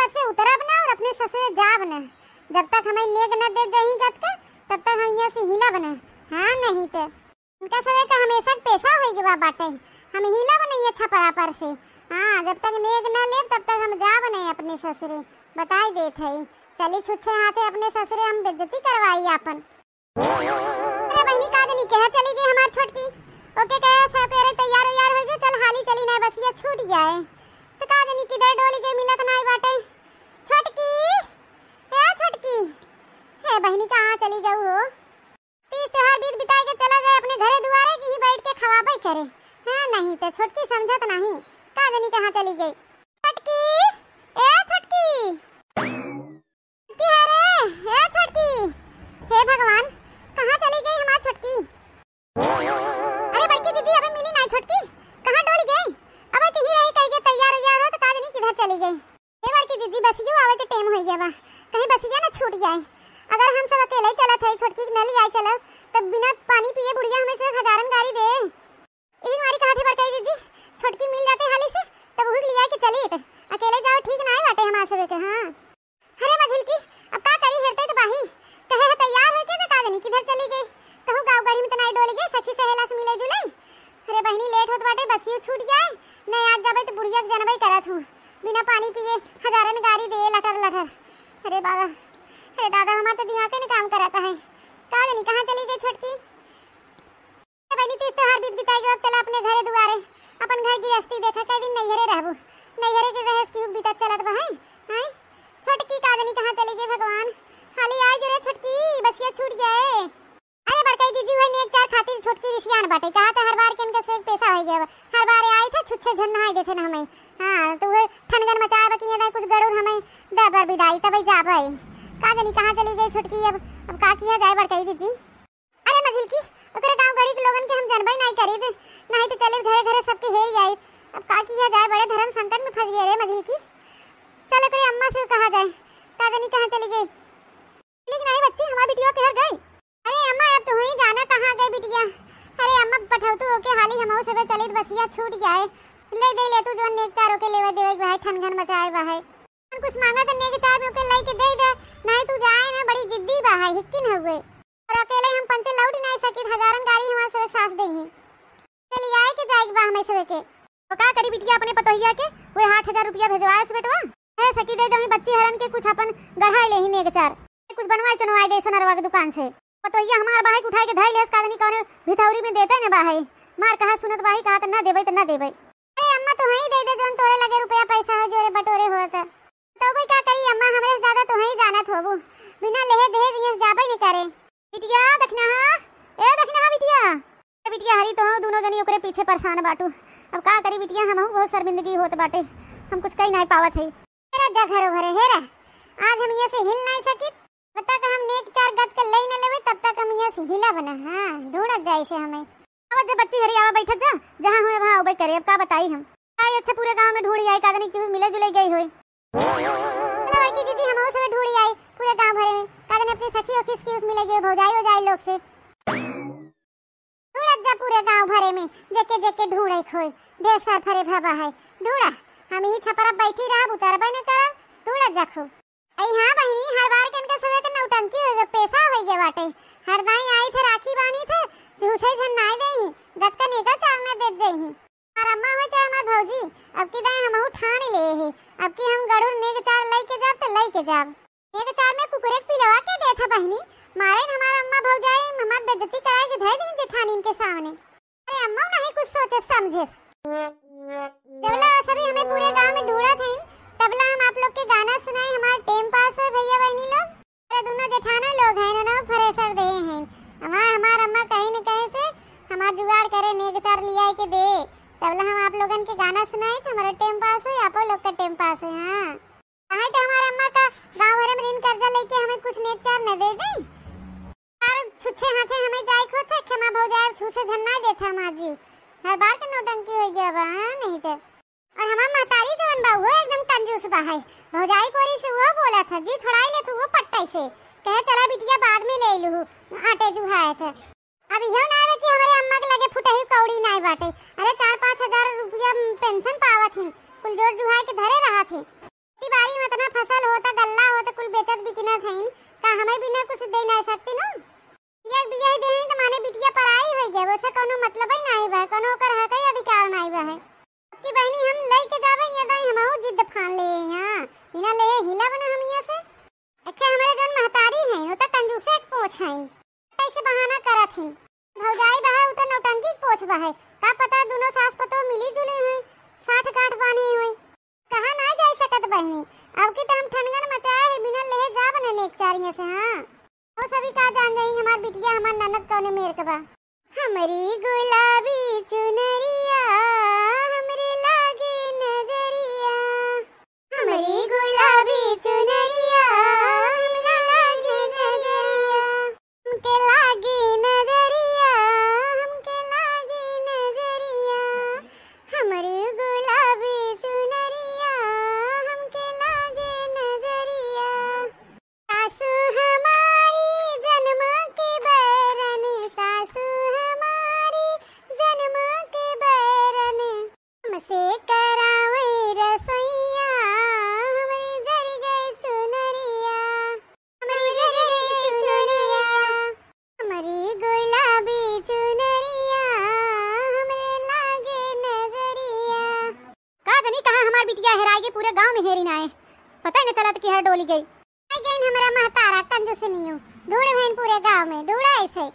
ऊपर से उतरब ना और अपने ससुर जाब ना। जब तक हमें नेग न दे जही गत के तब तक हम यहाँ से हिला बना। हाँ नहीं तो उनका समय का हमेशा पैसा होई बा बाटे, हम हिला बनइए छपरा पर से। हाँ जब तक नेग न ले तब तक हम जाब नहीं अपने ससुरे, बताई देत है। चली छुच्छे हाथे अपने ससुरे हम बेइज्जती करवाई अपन। अरे बहनी का नहीं कह चली गई हमार छोटकी, ओके कहे सब करे तैयार हो जा, चल हाली चली ना बसिया छूट जाए। तो का नहीं किधर डोली के मिलत नहीं बाटे। छोटकी है छोटकी है बहनी कहाँ चली गई हो। तीज त्योहार बीत बिताए के चला जाए अपने घरे दुआरे की ही बैठ के खवाबे करे। हाँ नहीं तो छोटकी समझत नहीं, का नहीं कहाँ चली गई। छोटकी ए छोटकी छोटकी है रे, ए छोटकी, हे भगवान कहाँ चली गई हमारी छोटकी। अरे बड़की दीदी अबे मिली नहीं छोटकी, कहाँ डोली गई। अबे तू ही रही करके तैयार हो तो का नहीं किधर चली गई। हे बड़की दीदी बस यूं आवे के टाइम हो गया बा, कहीं बसिया ना छूट जाए। अगर हम सब अकेले चला थे छोटकी न ले आए चला तब बिना पानी पिए बुढ़िया हमें से हजारन गाड़ी दे। यही हमारी कहा थे बड़काई दीदी, छोटकी मिल जाते हाली से तब भूख लिया के चली तो अकेले जाओ ठीक ना है बाटे हमारे सब के। हाँ अरे मझिल की अब का करी हेरते तो बाही कहे तैयार हो के ना का नहीं किधर चली गई। कहूं गांव गाड़ी में तो नहीं डोल गई सखी सहेला से मिले जुले। अरे बहनी लेट होत बाटे बसियो छूट जाए नहीं आज जाबे तो बुढ़िया के जनबे करत हूं बिना पानी पिए हजारन गाड़ी दे लटर लटर। अरे बाबा अरे दादा हमारा तो दिमाग ही नहीं काम कराता है, का नहीं कहाँ चली गई छोटकी। बहनी तीज त्योहार बीत बिताएगी अब चला अपने घरे दुआरे अपन घर की गृहस्थी देखा कई दिन नहीं घरे रहबू, नहीं घरे के रहस की बीता चलत बा है। छोटकी का नहीं कहाँ चली गई भगवान, हाली आई जो रे छोटकी बसिया छूट गए। अरे बड़काई जीजी भाई ने एक चार खातिर छोटकी रिसियान बाटे, कहा था हर बार के इनका से पैसा हो गया, हर बार आई था छुच्छे झन नहाई देथे ना हमें। हाँ तो वो ठनगन मचाए बकिया दा कुछ गड़ुर हमें दबर विदाई तब जाबे। का जानी कहाँ चली गई छोटकी, अब का किया जाए बड़काई जीजी। अरे मझिल की ओकरे गांव गड़ी के लोगन के हम जानबे नहीं करी थे, नहीं तो चले घरे घरे सबके हेल आई। अब का किया जाए, बड़े धर्म संकट में फंस गए रे मझिल की। चले करे अम्मा से कहा जाए, का जानी कहाँ चली गई। लेकिन अरे बच्ची हमारी बिटिया के घर गई। अरे अम्मा अब तो ही जाना कहाँ गई बिटिया। अरे अम्मा पठौतू होके हाली हमहु सबे चलित बसिया छूट जाए ले दे ले तू जो नेक चार होके लेवे देवे भाई ठनगन मचाए बा है। कुछ मांगा तो नेक चार में ओके लेके दे दे, नहीं तू जाए ना बड़ी जिद्दी बा है हिक्किन हो गए और अकेले हम पंचे लौट नहीं सकी हजारन गाड़ी हमारे सब सास देही चली आए के जाए बा हमें सब के। तो का करी बिटिया अपने पतोहिया के वो 8000 रुपया भेजवाए से बेटवा है सकी दे दे बच्ची हरन के कुछ अपन गढ़ाई ले ही नेक चार कुछ बनवाए चनवाए दे सोनरवा की दुकान से। पतोहिया हमार बाहे उठाए के धई लेस कादनी कौन भिथौरी में देते न बाहे मार कहा सुनत बाही कहा त ना देबे त ना देबे। अरे अम्मा तो ही दे दे जोन तोरे लगे रुपया पैसा हो जोरे बटोरे होत तो भाई क्या करी अम्मा हमरे से ज्यादा तो ही जानत होबू बिना लेहे देहे दिए जाबे नहीं करे। बिटिया देखना हां ए देखना हां बिटिया ए बिटिया हरी तो दोनों जनी ओकरे पीछे परेशान बाटू। अब का करी बिटिया हमहु बहुत शर्मिंदगी होत बाटे हम कुछ कही नहीं पावत है। तेरा जा घरो घरे हे रे आज हम यहां से हिल नहीं सकी तब तक हम नेक चार गद के ले न लेवे तब तक हम यहां से हिला बना। हां ढूंढत जाए से हमें अब जब बच्ची हरी आवा बैठत जा जहां होए वहां ओबे करे। अब का बताई हम आई अच्छा पूरे गांव में ढूंढी आई कादनी कि मिले जुले गई होई। चलो लड़की दीदी हम उसे ढूंढी आई पूरे गांव भरे में कादनी अपनी सखी और किसकी उस मिले गई भौजाई हो जाए लोग से ढूंढत जा पूरे गांव भरे में जेके जेके ढूंढे खोई ढेर सार फरे भबा है ढूंढा हम ही छपरा बैठी रहा उतरबे न कर ढूंढत जा खूब। आई हां बहनी हर बार के इनके सवे के नौटंकी हो गए पैसा हो गया बाटे हर दाई आई थे राखी बानी थे झूठे झन नाई देही गत्ता नेका चार में दे जईही और अम्मा हो चाहे हमार भौजी अब की दाई हमहु ठान ले है अब की हम गड़ुर नेक चार लेके जाब तो लेके जाब नेक चार में कुकुरे पिलवा के देथा बहनी मारे हमार अम्मा भौजाई हमार बेइज्जती कराए के धै दी जेठानी के सामने। अरे अम्मा नहीं कुछ सोचे समझे जबला सभी हमें पूरे गांव में ढूंढा थे तबला हम आप लोग के गाना सुनाए हमारा टाइम पास हो भैया बहनी लोग। अरे दोनों जेठाना लोग हैं ना फरेसर दे हैं हमार अम्मा कहीं न कहीं से हमार जुगाड़ करे नेक चार लिया के दे तबला हम आप लोगन के गाना सुनाए थे हमारा टाइम पास हो आप लोग का टाइम पास है। हां कहे तो हमारे अम्मा का गांव भर में ऋण कर्जा लेके हमें कुछ नेक चार न दे दी और छुच्छे हाथे हमें जाए को थे क्षमा भौजाई छुच्छे झन्ना देथा मां जी हर बार के नौटंकी हो गया बा नहीं तो। और हमार महतारी जवन बा वो एकदम कंजूस बा है भौजाई कोरी से वो बोला था जी छुड़ाई ले तू वो पट्टाई से कहे चला बिटिया बाद में ले लूं आटे जुहाए थे। अब यह ना है कि हमारे अम्मा के लगे फुटही कौड़ी नहीं बाटे। अरे 4-5 हजार रुपया पेंशन पावत हिन कुल जोड़ जुहाए के धरे रहा थे बारी में इतना फान ले हां बिना ले हिला बना हम यहाँ से अखे हमारे जन महतारी हैं वो तो कंजूसे एक पोछ हैं कैसे बहाना करत हैं भौजाई बहा उ तो नौटंकी पोछ बहा का पता दोनों सास पतो मिली जुली हुई 60 गांठ बानी हुई कहां ना जा सकत बहनी अब की तो हम ठनगन मचाए है बिना ले जा बने एक चारिया से हां वो सभी का जान जाई हमार बिटिया हमार ननद कौने मेर के बा हमारी गुलाबी चुनरिया हमरे लागे नजरिया हमारी गुलाबी चुनरिया हमरे लागे नजरिया हमके लागे नजरिया हमके लागे नजरिया हमारी गुलाबी चुनरिया हमके लागे नजरिया सासू हमारी जन्म के बैरन सासू हमारी जन्म के बैरन हमसे करावे रसोइया हमारी जर गई चुनरिया हमारी जर गई चुनरिया हमारी गुलाबी चुनरिया हमरे लागे नजरिया का जानी कहां हमार बिटिया हेराई के पूरे गांव में हेरी ना है पता ही न चला कि हर डोली गई गई हमारा महतारा कंजूस नहीं हूँ ढूंढे बहन पूरे गांव में ढूंढा ऐसे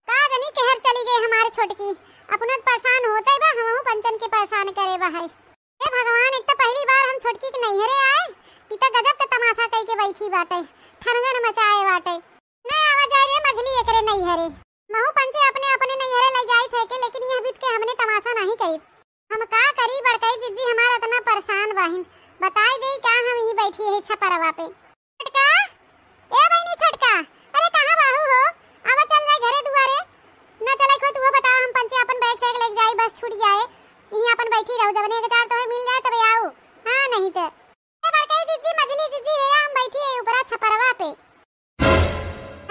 का जानी कहर चली गई हमारी छोटकी अपना परेशान होते बा हम पंचन के परेशान करे बा है ए भगवान एक तो पहली बार हम छोटकी के नहीं हरे आए इतना गजब का तमाशा कई के बैठी बाटे ठनगन मचाए बाटे नहीं आवा जाए रे मछली एकरे नहीं हरे महू पंचे अपने अपने नहीं हरे ले जाई थे के लेकिन यह बीत के हमने तमाशा नहीं करी हम का करी बड़कई जिज्जी हमारा इतना परेशान बहन बताई दे का हम ही बैठी है छपरवा पे छटका ए बहनी छटका अरे कहां बाहू हो आवा चल रहा घरे दुआरे ना चले को तू बता हम पंचे अपन बैग से लेके जाई बस छूट जाए यहीं अपन बैठी रहो जब ने के चार तो मिल जाए तब आओ हां नहीं तो ए बड़कई जिज्जी मछली जिज्जी है हम बैठी है ऊपर छपरवा पे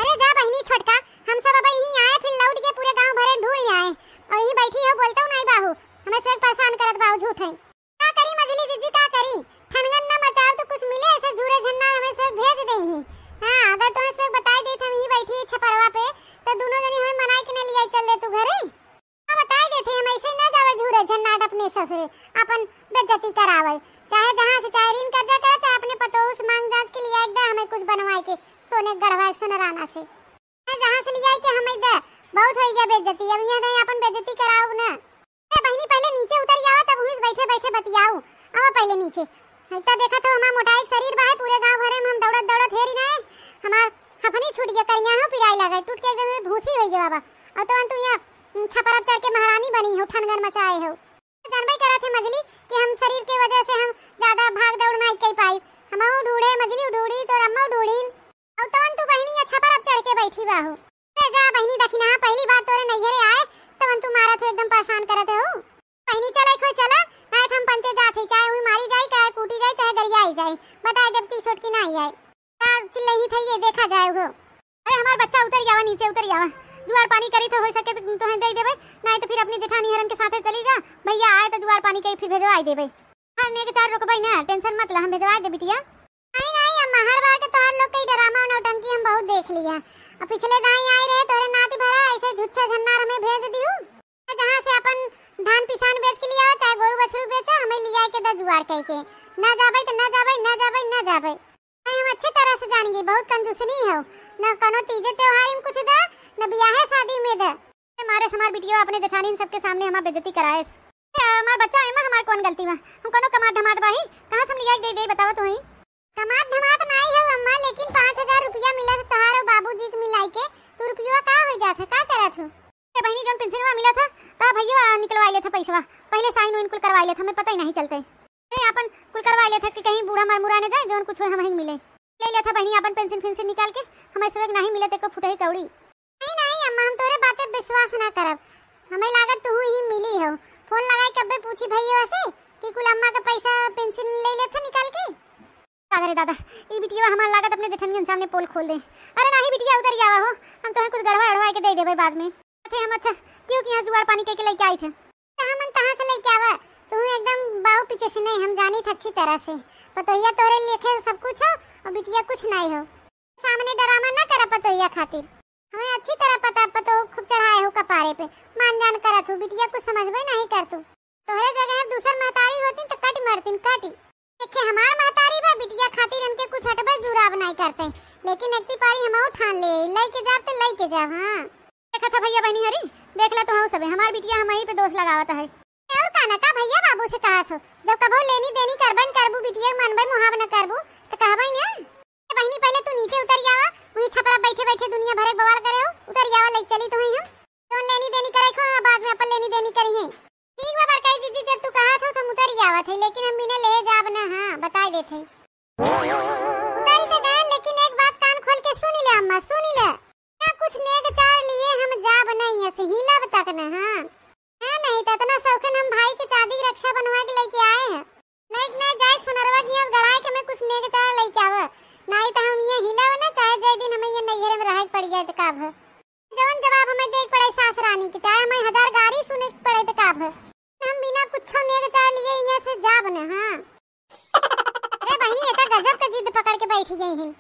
अरे जा बहनी छटका हम सब अब यहीं आए फिर लौट के पूरे गांव भरे ढूंढ आए और यहीं बैठी हो बोलता हूं नहीं बाहू हमें से परेशान करत बाहू झूठ है का करी मछली जिज्जी का करी ठनगन ना मचाओ तो कुछ मिले ऐसे झूरे झन्ना हमें से भेज दे ही हां अगर तो ऐसे बताई दे हम यहीं बैठी छपरवा पे तो दोनों जनी हमें मनाई के न लिया चल दे तू घरे हां बताई देते हम ऐसे ना जावे झूरे झन्नाट अपने ससुरे अपन बेइज्जती करावे चाहे जहां से चाहे ऋण कर्जा करे चाहे अपने पतोस मांग जांच के लिए एकदम हमें कुछ बनवाए के सोने गढ़वा सोनराना से जहां से लिया के हमें दे बहुत हो गया बेइज्जती अब यहां नहीं अपन बेइज्जती कराओ ना ए बहनी पहले नीचे उतर जाओ तब हुई बैठे बैठे बतियाओ आओ पहले नीचे इतना देखा तो हमार मोटाई शरीर बा है पूरे गांव भरे में हम दौड़त दौड़त हेरी ना हमार हफनी छूट गया करिया हो पिराई लगा टूट के एकदम भूसी हो गया बाबा और तो अंतु यहां छपरप चढ़ के महारानी बनी हो ठनगन मचाए हो जानबे करा थे मजली कि हम शरीर के वजह से हम ज्यादा भाग दौड़ नहीं कर पाई हम ढूंढे मजली ढूंढी तो अम्मा ढूंढी और तो अंतु बहनी ये छपरप चढ़ के बैठी बाहू ए जा बहनी दखिना पहली बार तोरे नैहरे आए तो अंतु मारा तो एकदम परेशान करत हो बहनी चले खो चला नहीं हम पंचे जाते चाहे हुई मारी जाए चाहे कूटी जाए चाहे गरिया आई जाए बताए जब की छोटकी ना आई आए का चिल्लई थे ये देखा जाए वो अरे हमार बच्चा उतर जावा नीचे उतर जावा जुआर पानी करी तो हो सके तो दे देबे नहीं तो फिर अपनी जेठानी हरन के साथे चली जा भैया आए तो जुआर पानी के फिर भेजवाई देबे हां ने के चार रुकबई ना टेंशन मत ला हम भेजवा दे बिटिया नहीं नहीं अम्मा हर बार के तोहर लोग के ड्रामा और नौटंकी हम बहुत देख लिया अब पिछले दाई आए रहे तोरे नाती भरा ऐसे झुच्छा झन्नार हमें भेज दियो जहां से अपन धान पिसान बेच के लिया चाहे गोरु बछरू बेचा हमें लिया के द जुआर कह के ना जाबे तो ना जाबे ना जाबे ना जाबे हम अच्छी तरह से जानेंगे बहुत कंजूस नहीं हो ना कोनो तीजे त्योहार में कुछ दा ना ब्याह शादी में दा हमारे समार बिटिया अपने जेठानी सबके सामने हमार बेइज्जती कराए हमार बच्चा एमा हमार कौन गलती बा हम कोनो कमात धमात बाही कहां से लिया दे दे बताओ तो ही कमात धमात नहीं है अम्मा लेकिन 5000 रुपया मिला था तोहार और बाबूजी के मिलाई के तू रुपया का हो जाता का करत हो ए बहनी जन पेंशन में मिला था ता भैया निकलवा ले था पैसा पहले साइन वाइन कुल करवा ले था हमें पता ही नहीं चलते ए अपन कुल करवा ले था कि कहीं बूढ़ा मरमुरा न जाए जोन कुछ हमें मिले ले ले था बहनी अपन पेंशन निकाल के हमें सब नहीं मिले ते को फुटई कौड़ी नहीं नहीं अम्मा हम तोरे बातें विश्वास ना करब हमें लागत तू ही मिली हो फोन लगाई कब्बे पूछी भैया से कि कुल अम्मा का पैसा पेंशन ले ले था निकाल के अरे दादा ई बिटिया हमार लागत अपने जेठनियन सामने पोल खोल दे अरे नहीं बिटिया उतर जावा हो हम तो कुछ गड़वा अड़वा के दे देबे बाद में थे हम अच्छा क्यों कि यहां जुआर पानी के लेके आई थे कहां से लेके आवा तू एकदम बाहु पीछे से नहीं हम जानी था अच्छी तरह से पतोहिया तोरे लेखे सब कुछ हो और बिटिया कुछ नहीं हो सामने डरामा ना करा पतोहिया खातिर हमें अच्छी तरह पता खूब चढ़ाए हो कपारे पे मान जान करत हो बिटिया कुछ समझबे नहीं कर तू तोहरे जगह दूसर महतारी होती तो कट मरतीन काटी देखे हमार महतारी बा बिटिया खातिर हमके कुछ हटबे जुराब नहीं करते, लेकिन एकती पारी हम ठान ले लई के जाब। हां देखा था भैया बहनी हरी देख ला तो हो सबे हमार बिटिया हम ही पे दोष लगावत है। और काना का भैया बाबू से कहा थो जब कबो लेनी देनी करबन करबू बिटिया मनबे मुहाव न करबू तो कहबई ने बहनी पहले तू नीचे उतर जावा, वही छपरा बैठे बैठे दुनिया भरे बवाल करे हो, उतर जावा ले चली तो हम तो लेनी देनी करे को बाद में अपन लेनी देनी करेंगे। ठीक बा बड़काई जीजी जब तू कहा था तो उतर जावा थे, लेकिन हम बिना ले जाब ना। हां बता देथे उतर से गए, लेकिन एक बात कान खोल के सुन ले अम्मा सुन ले ना, कुछ नेग चार लिए हम जाब नहीं ऐसे हिला तक ना। हां है नहीं तो इतना शौकीन हम भाई के शादी की रक्षा बनवा के लेके आए हैं, नहीं जाए सुनरवा की गड़ाई के मैं कुछ नेग चार लेके आवे, नहीं तो हम ये हिलाव ना चाहे जे दिन हमें ये नैहरे में रह पड़ जाए तो काब है जवन जवाब हमें देख पड़े सास रानी के, चाहे हमें 1000 गाड़ी सुने पड़े तो काब है हम बिना कुछ नेग चार लिए यहाँ से जाब ना। हां अरे बहनी एटा गजब का जिद पकड़ के बैठ गई हैं।